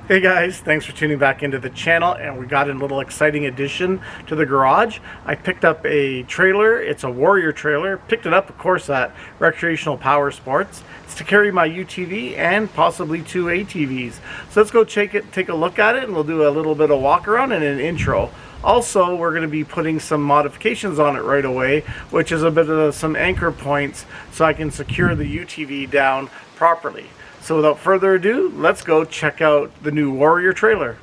Hey guys, thanks for tuning back into the channel, and we got a little exciting addition to the garage. I picked up a trailer. It's a Warrior trailer. Picked it up, of course, at Recreational Power Sports. It's to carry my UTV and possibly 2 ATVs. So let's go take a look at it, and we'll do a little bit of walk around and an intro. Also, we're going to be putting some modifications on it right away, which is a bit of some anchor points so I can secure the UTV down properly. So without further ado, let's go check out the new Warrior trailer.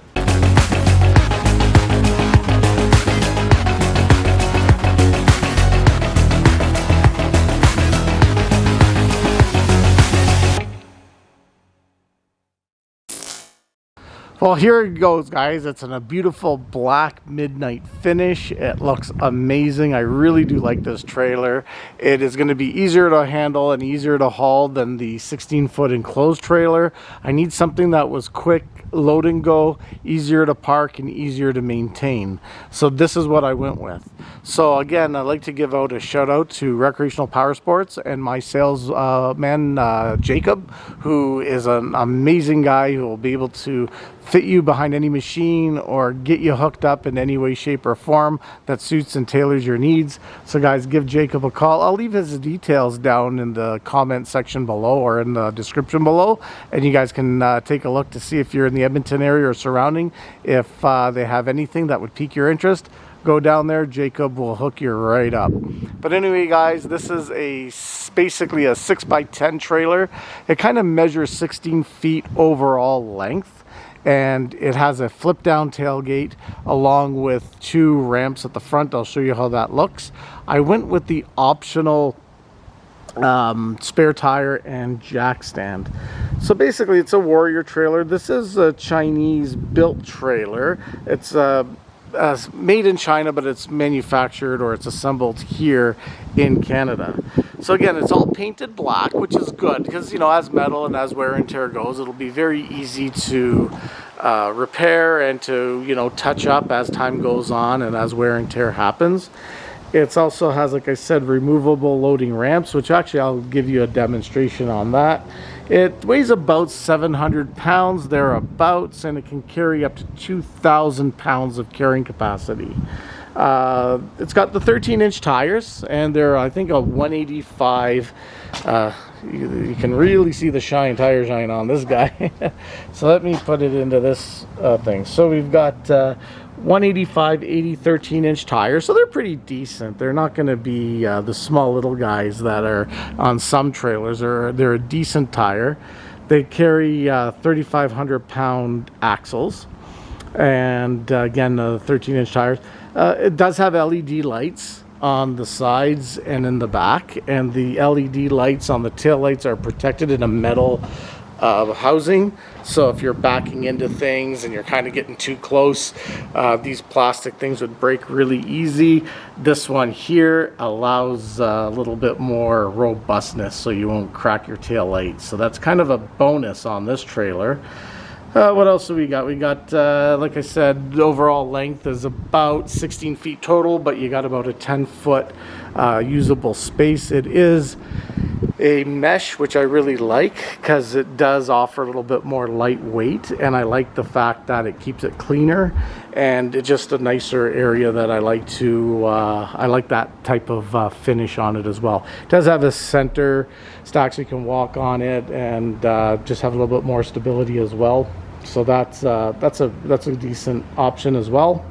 Well, here it goes, guys. It's in a beautiful black midnight finish. It looks amazing. I really do like this trailer. It is going to be easier to handle and easier to haul than the 16-foot enclosed trailer. I need something that was quick, load and go, easier to park and easier to maintain. So this is what I went with. So again, I'd like to give out a shout out to Recreational Power Sports and my sales man, Jacob, who is an amazing guy who will be able to fit you behind any machine or get you hooked up in any way, shape, or form that suits and tailors your needs. So guys, give Jacob a call. I'll leave his details down in the comment section below or in the description below, and you guys can take a look to see if you're in the Edmonton area or surrounding. If they have anything that would pique your interest, go down there. Jacob will hook you right up. But anyway, guys, this is basically a 6x10 trailer. It kind of measures 16 feet overall length. And it has a flip down tailgate along with 2 ramps at the front. I'll show you how that looks. I went with the optional spare tire and jack stand. So basically it's a Warrior trailer. This is a Chinese built trailer. It's made in China, but it's manufactured or it's assembled here in Canada. So again, it's all painted black, which is good because, you know, as metal and as wear and tear goes, it'll be very easy to repair and to, you know, touch up as time goes on and as wear and tear happens. It also has, like I said, removable loading ramps, which actually I'll give you a demonstration on that. It weighs about 700 pounds thereabouts, and it can carry up to 2,000 pounds of carrying capacity. It's got the 13-inch tires, and they're, I think, a 185. You can really see the tire shine on this guy. So let me put it into this thing. So we've got 185 80 13-inch tires, so they're pretty decent. They're not going to be the small little guys that are on some trailers. They're a decent tire. They carry 3,500 pound axles, and again, 13-inch tires. It does have LED lights on the sides and in the back, and the LED lights on the tail lights are protected in a metal housing. So if you're backing into things and you're kind of getting too close, these plastic things would break really easy. This one here allows a little bit more robustness so you won't crack your tail lights. So that's kind of a bonus on this trailer. What else do we got? We got, like I said, the overall length is about 16 feet total, but you got about a 10-foot usable space. It is a mesh, which I really like because it does offer a little bit more lightweight, and I like the fact that it keeps it cleaner, and it's just a nicer area that I like to I like that type of finish on it as well. It does have a center stack so you can walk on it and just have a little bit more stability as well. So that's a decent option as well.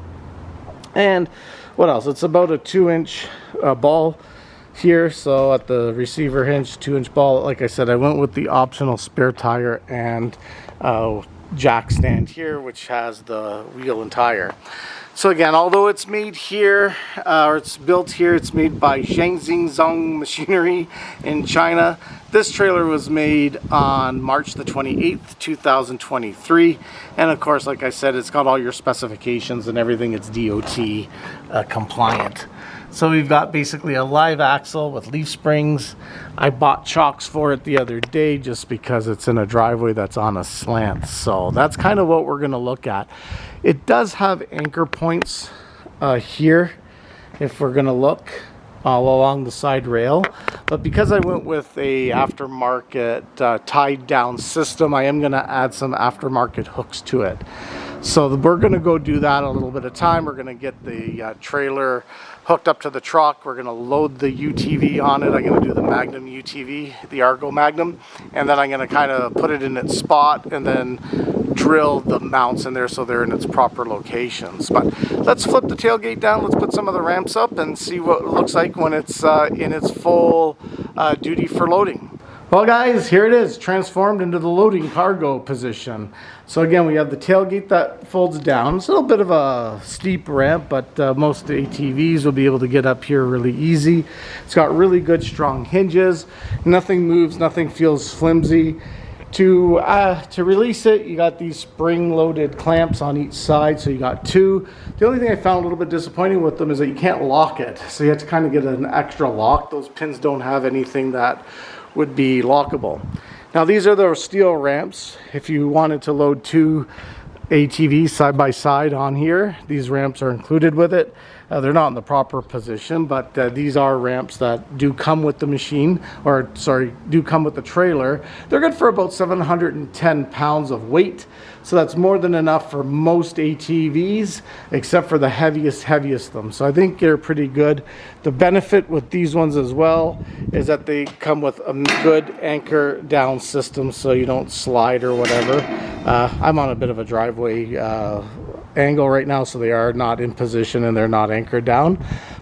And what else? It's about a 2-inch ball here, so at the receiver hinge, 2-inch ball. Like I said, I went with the optional spare tire and jack stand here, which has the wheel and tire. So again, although it's made here, or it's built here, it's made by Zhangzhing Machinery in China. This trailer was made on March the 28th, 2023. And of course, like I said, it's got all your specifications and everything. It's DOT compliant. So we've got basically a live axle with leaf springs. I bought chocks for it the other day just because it's in a driveway that's on a slant. So that's kind of what we're going to look at. It does have anchor points here if we're going to look. along the side rail. But because I went with a aftermarket tied down system, I am going to add some aftermarket hooks to it. So we're going to go do that a little bit of time. We're going to get the trailer hooked up to the truck. We're going to load the UTV on it. I'm going to do the Magnum UTV, the Argo Magnum, and then I'm going to kind of put it in its spot and then drill the mounts in there so they're in its proper locations. But let's flip the tailgate down. Let's put some of the ramps up and see what it looks like when it's in its full duty for loading. Well guys, here it is, transformed into the loading cargo position. So again, we have the tailgate that folds down. It's a little bit of a steep ramp, but most ATVs will be able to get up here really easy. It's got really good strong hinges. Nothing moves, nothing feels flimsy. To release it, you got these spring-loaded clamps on each side, so you got two. The only thing I found a little bit disappointing with them is that you can't lock it. So you have to kind of get an extra lock. Those pins don't have anything that would be lockable. Now these are the steel ramps. If you wanted to load two ATVs side by side on here, these ramps are included with it. They're not in the proper position, but these are ramps that do come with the machine, or sorry, do come with the trailer. They're good for about 710 pounds of weight. So that's more than enough for most ATVs, except for the heaviest of them. So I think they're pretty good. The benefit with these ones as well is that they come with a good anchor down system so you don't slide or whatever. I'm on a bit of a driveway angle right now, so they are not in position and they're not anchored down.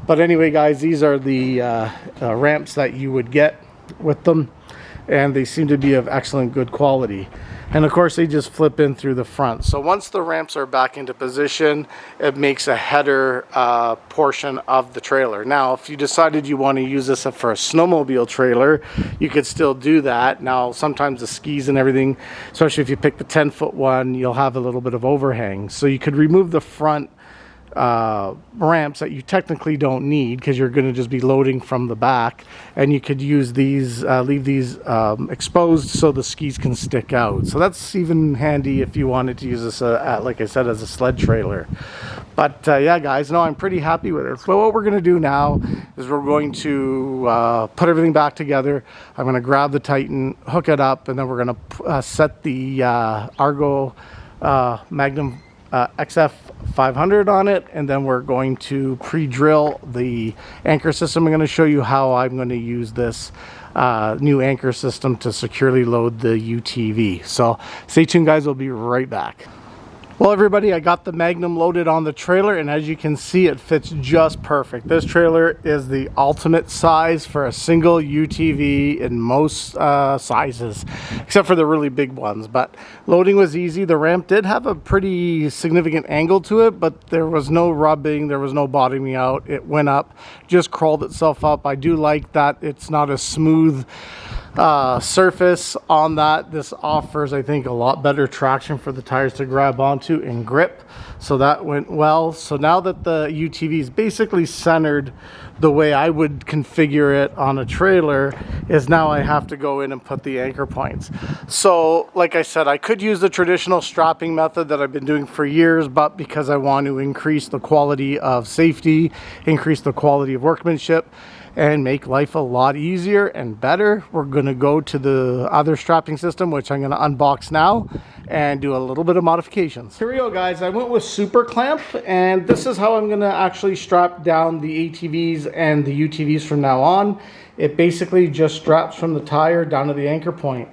But anyway guys, these are the ramps that you would get with them, and they seem to be of excellent good quality. And of course they just flip in through the front. So once the ramps are back into position, it makes a header portion of the trailer. Now if you decided you want to use this for a snowmobile trailer, you could still do that. Now sometimes the skis and everything, especially if you pick the 10-foot one, you'll have a little bit of overhang. So you could remove the front ramps that you technically don't need because you're going to just be loading from the back, and you could use these, leave these exposed so the skis can stick out. So that's even handy if you wanted to use this like I said, as a sled trailer. But yeah guys, no, I'm pretty happy with it. So what we're going to do now is we're going to put everything back together. I'm going to grab the Titan, hook it up, and then we're going to set the Argo Magnum XF500 on it, and then we're going to pre-drill the anchor system. I'm going to show you how I'm going to use this new anchor system to securely load the UTV. So stay tuned guys, we'll be right back. Well everybody, I got the Magnum loaded on the trailer, and as you can see, it fits just perfect. This trailer is the ultimate size for a single UTV in most sizes, except for the really big ones. But loading was easy. The ramp did have a pretty significant angle to it, but there was no rubbing, there was no bottoming out. It went up, just crawled itself up. I do like that it's not a smooth surface on that. This offers, I think, a lot better traction for the tires to grab onto and grip, so that went well. So now that the UTV is basically centered the way I would configure it on a trailer, is now I have to go in and put the anchor points. So like I said, I could use the traditional strapping method that I've been doing for years, but because I want to increase the quality of safety, increase the quality of workmanship, and make life a lot easier and better, we're going to go to the other strapping system, which I'm going to unbox now and do a little bit of modifications. Here we go guys, I went with super clamp, and this is how I'm going to actually strap down the ATVs and the UTVs from now on. It basically just straps from the tire down to the anchor point.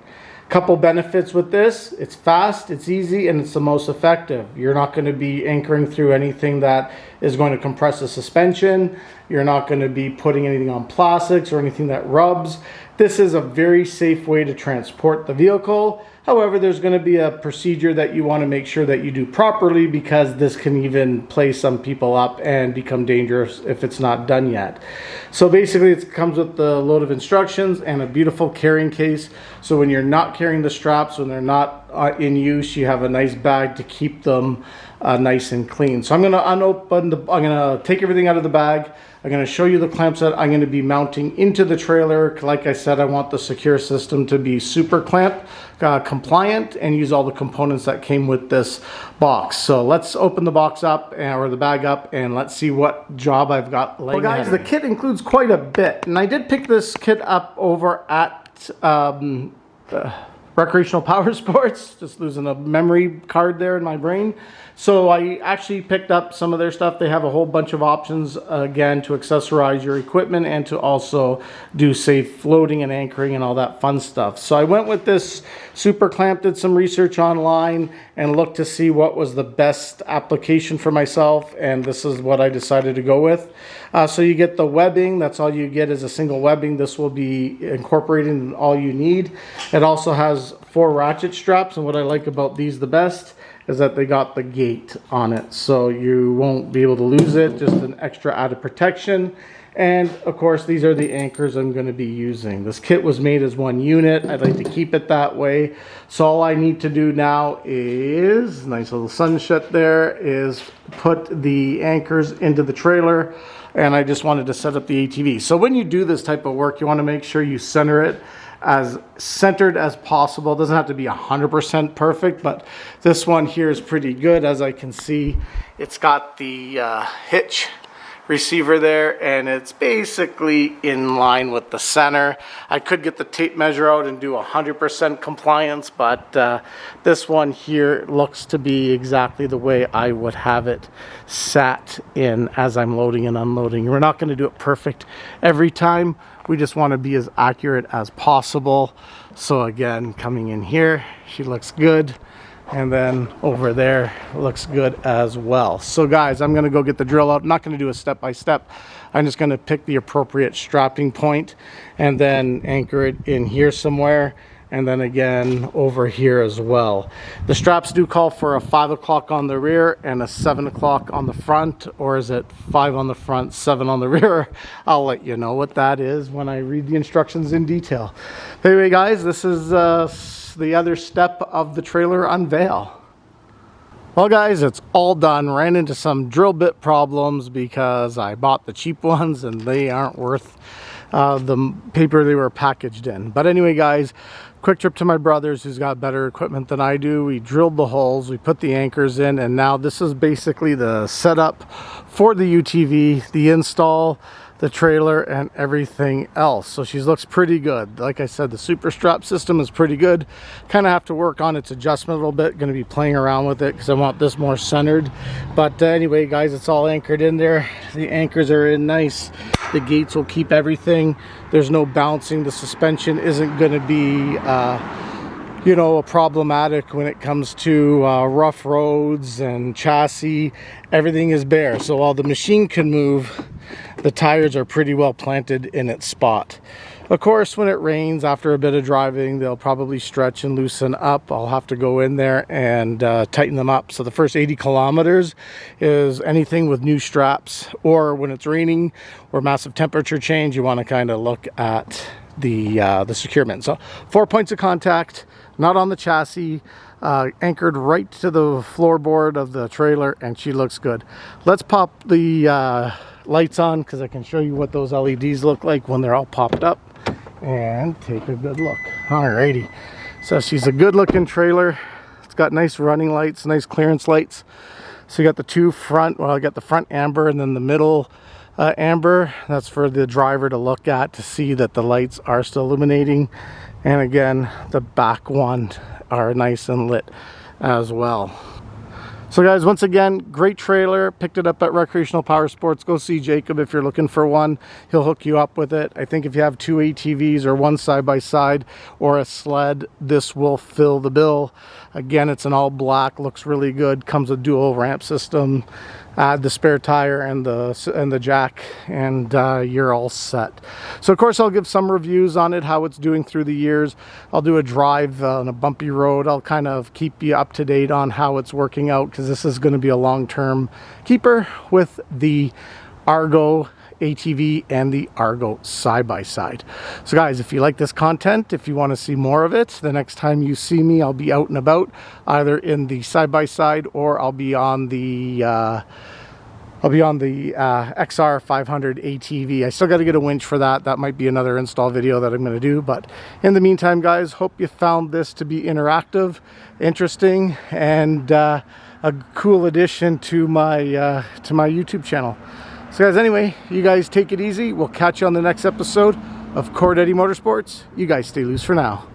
Couple benefits with this: it's fast, it's easy, and it's the most effective. You're not going to be anchoring through anything that is going to compress the suspension. You're not going to be putting anything on plastics or anything that rubs. This is a very safe way to transport the vehicle. However, there's going to be a procedure that you want to make sure that you do properly, because this can even play some people up and become dangerous if it's not done yet. So basically it comes with the load of instructions and a beautiful carrying case. So when you're not carrying the straps, when they're not in use, you have a nice bag to keep them nice and clean. So I'm going to I'm going to take everything out of the bag. I'm going to show you the clamps that I'm going to be mounting into the trailer. Like I said, I want the secure system to be super clamp compliant and use all the components that came with this box. So let's open the box up, or the bag up, and let's see what job I've got laying. Well guys, the kit includes quite a bit, and I did pick this kit up over at Recreational Power Sports. Just losing a memory card there in my brain. So I actually picked up some of their stuff. They have a whole bunch of options, again, to accessorize your equipment and to also do safe floating and anchoring and all that fun stuff. So I went with this super clamp, did some research online and looked to see what was the best application for myself, and this is what I decided to go with. So you get the webbing. That's all you get is a single webbing. This will be incorporated in all you need. It also has 4 ratchet straps, and what I like about these the best is that they got the gate on it, so you won't be able to lose it. Just an extra added protection. And of course, these are the anchors I'm going to be using. This kit was made as one unit. I'd like to keep it that way. So all I need to do now is, nice little sunset there, is put the anchors into the trailer. And I just wanted to set up the ATV. So when you do this type of work, you want to make sure you center it as centered as possible. It doesn't have to be 100% perfect, but this one here is pretty good. As I can see, it's got the hitch receiver there, and it's basically in line with the center. I could get the tape measure out and do 100% compliance, but this one here looks to be exactly the way I would have it sat in as I'm loading and unloading. We're not going to do it perfect every time. We just want to be as accurate as possible. So again, coming in here, she looks good. And then over there looks good as well. So guys, I'm going to go get the drill out. I'm not going to do a step-by-step. I'm just going to pick the appropriate strapping point and then anchor it in here somewhere. And then again over here as well. The straps do call for a 5 o'clock on the rear and a 7 o'clock on the front. Or is it 5 on the front, 7 on the rear? I'll let you know what that is when I read the instructions in detail. Anyway guys, this is the other step of the trailer unveil. Well guys, it's all done. Ran into some drill bit problems because I bought the cheap ones and they aren't worth the paper they were packaged in. But anyway guys, quick trip to my brother's who's got better equipment than I do. We drilled the holes, we put the anchors in, and now this is basically the setup for the UTV, the install, the trailer, and everything else. So she looks pretty good. Like I said, the super strap system is pretty good. Kind of have to work on its adjustment a little bit. Going to be playing around with it because I want this more centered. But anyway guys, it's all anchored in there. The anchors are in nice. The gates will keep everything. There's no bouncing. The suspension isn't going to be you know, problematic when it comes to rough roads and chassis. Everything is bare, so while the machine can move, the tires are pretty well planted in its spot. Of course, when it rains after a bit of driving, they'll probably stretch and loosen up. I'll have to go in there and tighten them up. So the first 80 kilometers is anything with new straps, or when it's raining or massive temperature change, you want to kind of look at the securement. So 4 points of contact, not on the chassis, anchored right to the floorboard of the trailer, and she looks good. Let's pop the lights on because I can show you what those LEDs look like when they're all popped up, and take a good look. Alrighty, so she's a good looking trailer. It's got nice running lights, nice clearance lights. So you got the two front, well, I got the front amber and then the middle amber. That's for the driver to look at to see that the lights are still illuminating. And again, the back one are nice and lit as well. So guys, once again, great trailer. Picked it up at Recreational Power Sports. Go see Jacob if you're looking for one. He'll hook you up with it. I think if you have 2 ATVs or one side-by-side or a sled, this will fill the bill. Again, it's an all black, looks really good. Comes with dual ramp system. Add the spare tire and the jack, and you're all set. So of course I'll give some reviews on it, how it's doing through the years. I'll do a drive on a bumpy road. I'll kind of keep you up to date on how it's working out, because this is going to be a long-term keeper with the Argo ATV and the Argo side-by-side. So guys, if you like this content, if you want to see more of it, the next time you see me, I'll be out and about, either in the side-by-side or I'll be on the XR 500 ATV. I still got to get a winch for that. That might be another install video that I'm going to do. But in the meantime, guys, hope you found this to be interactive, interesting, and a cool addition to my YouTube channel. So guys, anyway, you guys take it easy. We'll catch you on the next episode of Cord Eddie Motorsports. You guys stay loose for now.